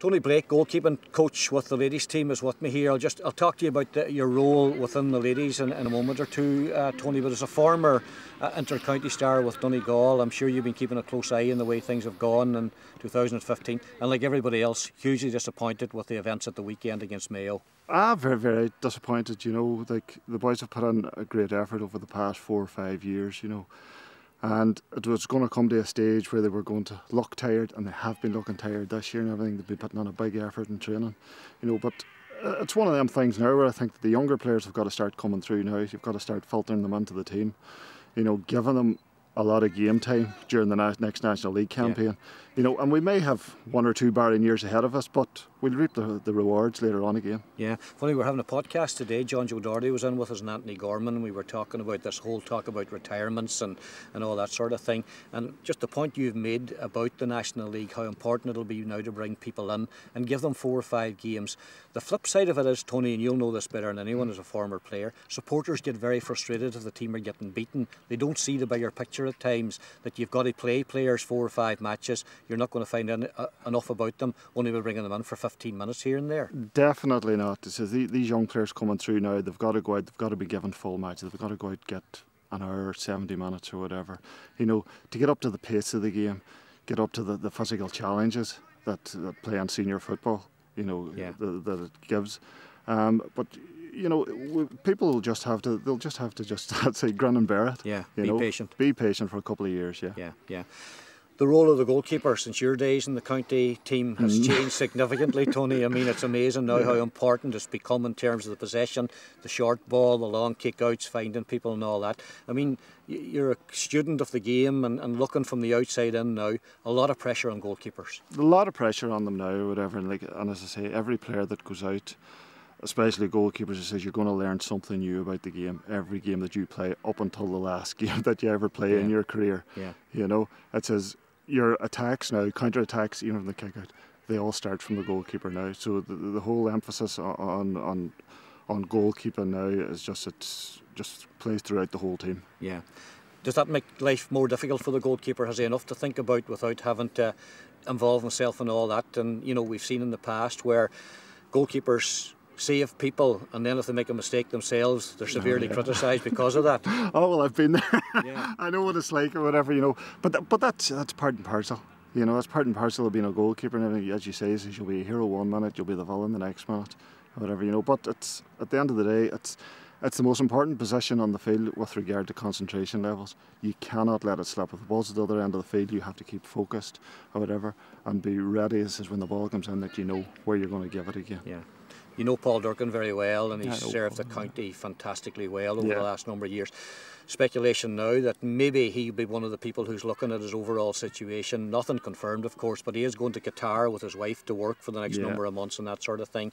Tony Blake, goalkeeping coach with the ladies team, is with me here. I'll talk to you about your role within the ladies in a moment or two, Tony. But as a former inter-county star with Donegal, I'm sure you've been keeping a close eye on the way things have gone in 2015. And like everybody else, hugely disappointed with the events at the weekend against Mayo. Very, very disappointed. You know, like the boys have put in a great effort over the past 4 or 5 years. You know. And it was going to come to a stage where they were going to look tired, and they have been looking tired this year and everything. They've been putting on a big effort in training, you know. But it's one of them things now where I think that the younger players have got to start coming through now. You've got to start filtering them into the team, you know, giving them a lot of game time during the next National League campaign. Yeah. You know, and we may have 1 or 2 barren years ahead of us, but we'll reap the rewards later on again. Yeah, funny, we're having a podcast today. John Joe Doherty was in with us and Anthony Gorman, and we were talking about this whole talk about retirements and all that sort of thing. And just the point you've made about the National League, how important it'll be now to bring people in and give them 4 or 5 games. The flip side of it is, Tony, and you'll know this better than anyone as a former player, supporters get very frustrated if the team are getting beaten. They don't see the bigger picture at times, that you've got to play players 4 or 5 matches. You're not going to find enough about them, only by bringing them in for 15 minutes here and there. Definitely not. It says these young players coming through now, they've got to go out, they've got to be given full matches, they've got to go out and get an hour, 70 minutes or whatever. You know, to get up to the pace of the game, get up to the physical challenges that playing senior football, you know, yeah, that it gives. But you know, people will just have to. They'll just have to I'd say, grin and bear it. Yeah, be patient. Be patient for a couple of years. Yeah. Yeah, yeah. The role of the goalkeeper since your days in the county team has changed significantly, Tony. I mean, it's amazing now how important it's become in terms of the possession, the short ball, the long kick-outs, finding people and all that. I mean, you're a student of the game and looking from the outside in now, a lot of pressure on goalkeepers. A lot of pressure on them now, or whatever. And as I say, every player that goes out, especially goalkeepers, it says you're going to learn something new about the game. Every game that you play up until the last game that you ever play in your career. Yeah. You know, it says your attacks now, counter-attacks, even from the kick-out, they all start from the goalkeeper now. So the whole emphasis on goalkeeping now is just plays throughout the whole team. Yeah. Does that make life more difficult for the goalkeeper? Has he enough to think about without having to involve himself in all that? And, you know, we've seen in the past where goalkeepers save people, and then if they make a mistake themselves, they're severely criticised because of that. Oh well, I've been there. Yeah. I know what it's like or whatever, you know. But that's part and parcel. You know, that's part and parcel of being a goalkeeper. And everything, as you say, is you'll be a hero 1 minute, you'll be the villain the next minute, or whatever, you know. But it's at the end of the day, it's the most important position on the field with regard to concentration levels. You cannot let it slip. If the ball's at the other end of the field, you have to keep focused or whatever, and be ready as when the ball comes in, that you know where you're going to give it again. Yeah. You know Paul Durkin very well, and he's served the county fantastically well over the last number of years. Speculation now that maybe he'll be one of the people who's looking at his overall situation. Nothing confirmed, of course, but he is going to Qatar with his wife to work for the next number of months and that sort of thing.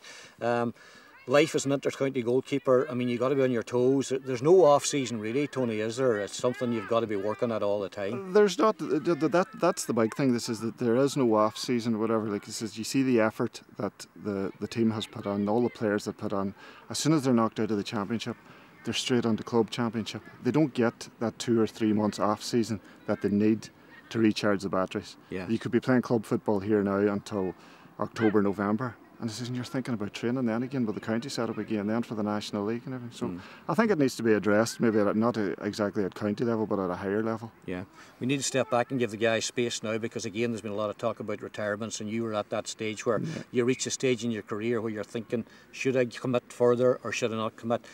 Life as an inter-county goalkeeper, I mean, you've got to be on your toes. There's no off-season really, Tony, is there? It's something you've got to be working at all the time. There's not. That's the big thing. This is that there is no off-season or whatever. Like this is, you see the effort that the team has put on, all the players that put on. As soon as they're knocked out of the championship, they're straight on to club championship. They don't get that 2 or 3 months off-season that they need to recharge the batteries. Yeah. You could be playing club football here now until October, November. And you're thinking about training then again with the county set up again, then for the National League and everything. So I think it needs to be addressed, maybe not exactly at county level, but at a higher level. Yeah, we need to step back and give the guys space now, because again, there's been a lot of talk about retirements, and you were at that stage where you reach a stage in your career where you're thinking, should I commit further or should I not commit?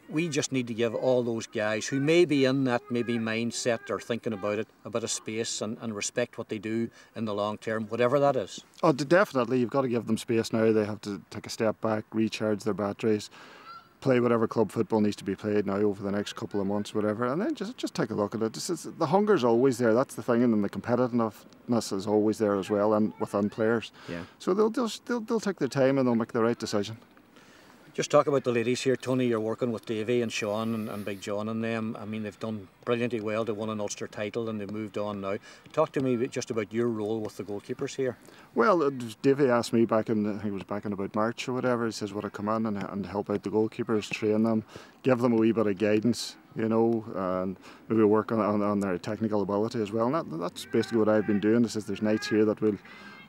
We just need to give all those guys who may be in that mindset or thinking about it a bit of space and respect what they do in the long term, whatever that is. Oh, definitely. You've got to give them space now. They have to take a step back, recharge their batteries, play whatever club football needs to be played now over the next couple of months, whatever, and then just take a look at it. The hunger's always there. That's the thing, and the competitiveness is always there as well, and within players. Yeah. So they'll take their time and they'll make the right decision. Just talk about the ladies here, Tony. You're working with Davy and Sean and Big John and them. I mean, they've done brilliantly well. They won an Ulster title and they've moved on now. Talk to me just about your role with the goalkeepers here. Well, Davy asked me I think it was back in about March or whatever. He says, would I come in and help out the goalkeepers, train them, give them a wee bit of guidance, you know, and maybe work on their technical ability as well. And that's basically what I've been doing. He says there's nights here that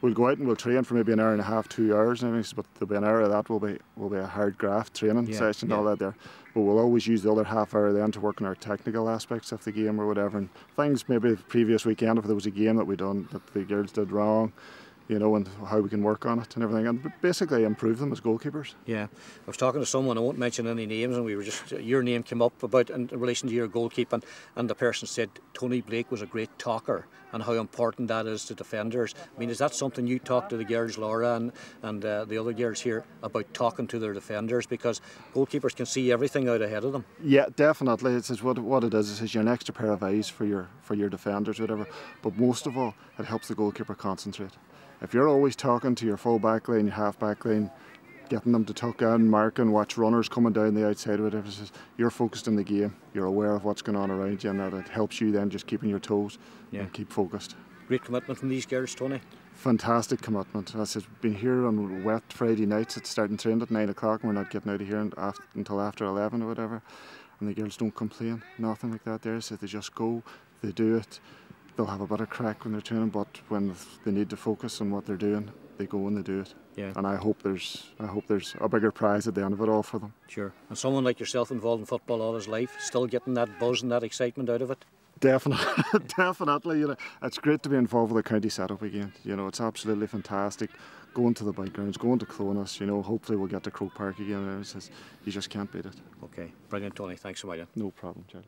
we'll go out and we'll train for maybe an hour and a half, 2 hours, and everything, but there'll be an hour of that will be a hard graft training session and all that there. But we'll always use the other half hour then to work on our technical aspects of the game or whatever, and things maybe the previous weekend, if there was a game that we done that the girls did wrong, you know, and how we can work on it and everything, and basically improve them as goalkeepers. Yeah, I was talking to someone, I won't mention any names, and we were just, your name came up about in relation to your goalkeeping, and the person said Tony Blake was a great talker and how important that is to defenders. I mean, is that something you talk to the girls, Laura, and the other girls here about talking to their defenders, because goalkeepers can see everything out ahead of them? Yeah, definitely. It's what it is. It's you're an extra pair of eyes for your defenders, whatever. But most of all, it helps the goalkeeper concentrate. If you're always talking to your full back line, your half back line, getting them to tuck in, mark and watch runners coming down the outside, whatever, you're focused in the game, you're aware of what's going on around you, and that it helps you then just keeping your toes and keep focused. Great commitment from these girls, Tony. Fantastic commitment. As I've been here on wet Friday nights, it's starting training at 9 o'clock, and we're not getting out of here until after 11 or whatever, and the girls don't complain, nothing like that there, so they just go, they do it. They'll have a bit of crack when they're training, but when they need to focus on what they're doing, they go and they do it. Yeah. And I hope there's a bigger prize at the end of it all for them. Sure. And someone like yourself involved in football all his life, still getting that buzz and that excitement out of it? Definitely, definitely. You know, it's great to be involved with the county setup again. You know, it's absolutely fantastic. Going to the bike grounds, going to Clonus. You know, hopefully we'll get to Croke Park again. You just can't beat it. Okay, brilliant, Tony. Thanks so much. No problem, Charlie.